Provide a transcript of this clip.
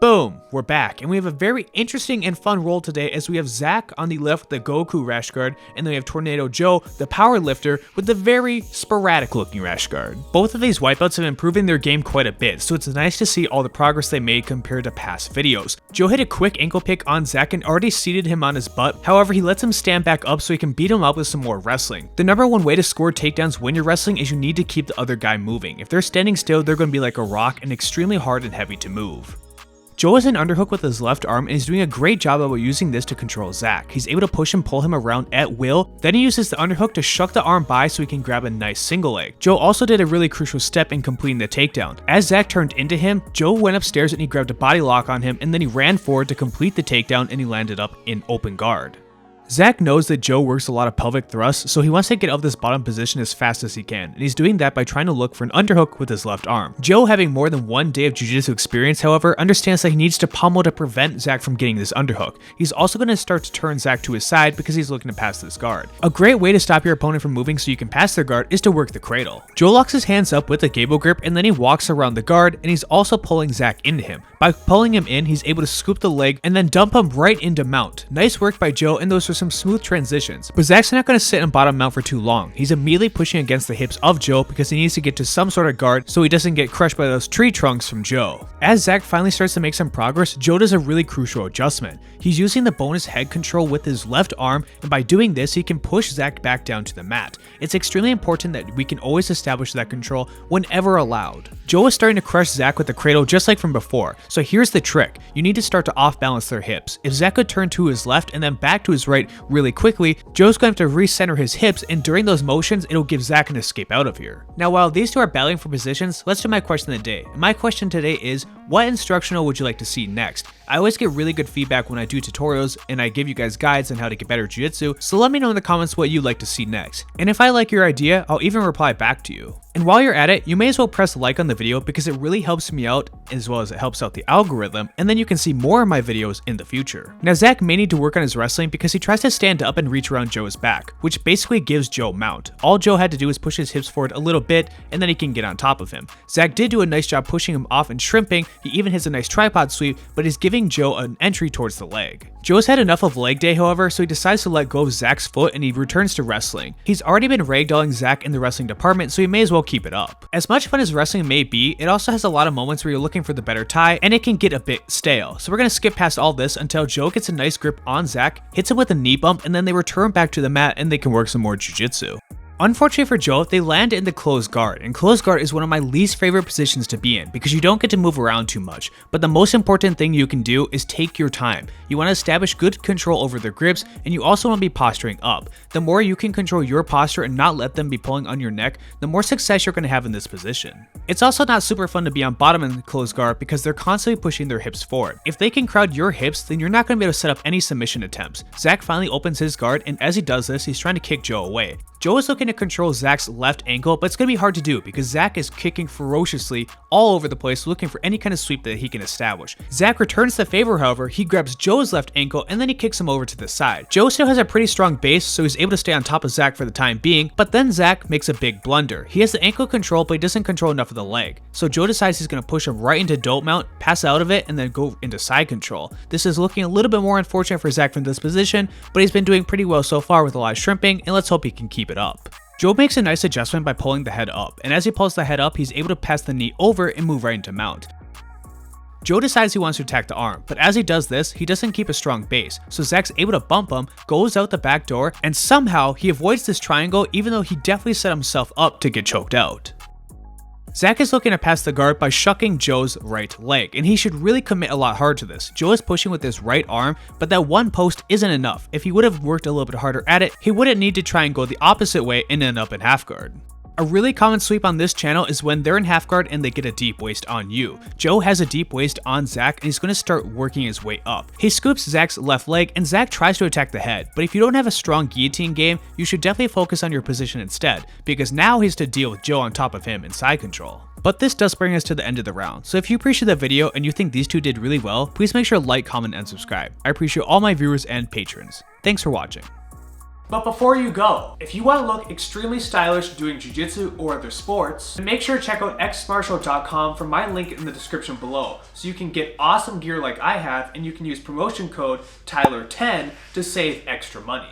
Boom, we're back, and we have a very interesting and fun role today as we have Zach on the left with the Goku rash guard, and then we have Tornado Joe, the Powerlifter, with the very sporadic looking rash guard. Both of these wipeouts have improving their game quite a bit, so it's nice to see all the progress they made compared to past videos. Joe hit a quick ankle pick on Zach and already seated him on his butt, however he lets him stand back up so he can beat him up with some more wrestling. The number one way to score takedowns when you're wrestling is you need to keep the other guy moving. If they're standing still, they're going to be like a rock and extremely hard and heavy to move. Joe has an underhook with his left arm and is doing a great job about using this to control Zach. He's able to push and pull him around at will, then he uses the underhook to shuck the arm by so he can grab a nice single leg. Joe also did a really crucial step in completing the takedown. As Zach turned into him, Joe went upstairs and he grabbed a body lock on him, and then he ran forward to complete the takedown and he landed up in open guard. Zach knows that Joe works a lot of pelvic thrusts, so he wants to get out of this bottom position as fast as he can, and he's doing that by trying to look for an underhook with his left arm. Joe, having more than one day of jiu-jitsu experience, however, understands that he needs to pummel to prevent Zach from getting this underhook. He's also going to start to turn Zach to his side because he's looking to pass this guard. A great way to stop your opponent from moving so you can pass their guard is to work the cradle. Joe locks his hands up with a gable grip, and then he walks around the guard, and he's also pulling Zach into him. By pulling him in, he's able to scoop the leg and then dump him right into mount. Nice work by Joe, and those are some smooth transitions. But Zach's not going to sit in bottom mount for too long. He's immediately pushing against the hips of Joe because he needs to get to some sort of guard so he doesn't get crushed by those tree trunks from Joe. As Zach finally starts to make some progress, Joe does a really crucial adjustment. He's using the bonus head control with his left arm, and by doing this, he can push Zach back down to the mat. It's extremely important that we can always establish that control whenever allowed. Joe is starting to crush Zach with the cradle just like from before, so here's the trick. You need to start to off-balance their hips. If Zach could turn to his left and then back to his right really quickly, Joe's going to have to recenter his hips, and during those motions, it'll give Zach an escape out of here. Now, while these two are battling for positions, let's do my question of the day. And my question today is, what instructional would you like to see next? I always get really good feedback when I do tutorials and I give you guys guides on how to get better jiu-jitsu, so let me know in the comments what you'd like to see next. And if I like your idea, I'll even reply back to you. And while you're at it, you may as well press like on the video because it really helps me out as well as it helps out the algorithm, and then you can see more of my videos in the future. Now, Zach may need to work on his wrestling because he tries to stand up and reach around Joe's back, which basically gives Joe mount. All Joe had to do is push his hips forward a little bit and then he can get on top of him. Zach did do a nice job pushing him off and shrimping. He even hits a nice tripod sweep, but he's giving Joe an entry towards the leg. Joe's had enough of leg day, however, so he decides to let go of Zach's foot and he returns to wrestling. He's already been ragdolling Zach in the wrestling department, so he may as well keep it up. As much fun as wrestling may be, it also has a lot of moments where you're looking for the better tie, and it can get a bit stale. So we're going to skip past all this until Joe gets a nice grip on Zach, hits him with a knee bump, and then they return back to the mat and they can work some more jiu-jitsu. Unfortunately for Joe, they land in the closed guard, and closed guard is one of my least favorite positions to be in because you don't get to move around too much, but the most important thing you can do is take your time. You want to establish good control over their grips, and you also want to be posturing up. The more you can control your posture and not let them be pulling on your neck, the more success you're going to have in this position. It's also not super fun to be on bottom in the closed guard because they're constantly pushing their hips forward. If they can crowd your hips, then you're not going to be able to set up any submission attempts. Zach finally opens his guard, and as he does this, he's trying to kick Joe away. Joe is looking to control Zach's left ankle, but it's going to be hard to do because Zach is kicking ferociously all over the place looking for any kind of sweep that he can establish. Zach returns the favor, however, he grabs Joe's left ankle and then he kicks him over to the side. Joe still has a pretty strong base, so he's able to stay on top of Zach for the time being, but then Zach makes a big blunder. He has the ankle control, but he doesn't control enough of the leg. So Joe decides he's going to push him right into dope mount, pass out of it, and then go into side control. This is looking a little bit more unfortunate for Zach from this position, but he's been doing pretty well so far with a lot of shrimping, and let's hope he can keep it up. Joe makes a nice adjustment by pulling the head up, and as he pulls the head up, he's able to pass the knee over and move right into mount. Joe decides he wants to attack the arm, but as he does this, he doesn't keep a strong base, so Zach's able to bump him, goes out the back door, and somehow he avoids this triangle even though he definitely set himself up to get choked out. Zach is looking to pass the guard by shucking Joe's right leg, and he should really commit a lot harder to this. Joe is pushing with his right arm, but that one post isn't enough. If he would have worked a little bit harder at it, he wouldn't need to try and go the opposite way and end up in half guard. A really common sweep on this channel is when they're in half guard and they get a deep waist on you. Joe has a deep waist on Zach and he's going to start working his way up. He scoops Zach's left leg and Zach tries to attack the head, but if you don't have a strong guillotine game, you should definitely focus on your position instead, because now he has to deal with Joe on top of him in side control. But this does bring us to the end of the round, so if you appreciate the video and you think these two did really well, please make sure to like, comment, and subscribe. I appreciate all my viewers and patrons. Thanks for watching. But before you go, if you want to look extremely stylish doing jiu-jitsu or other sports, then make sure to check out xmartial.com from my link in the description below, so you can get awesome gear like I have, and you can use promotion code Tyler10 to save extra money.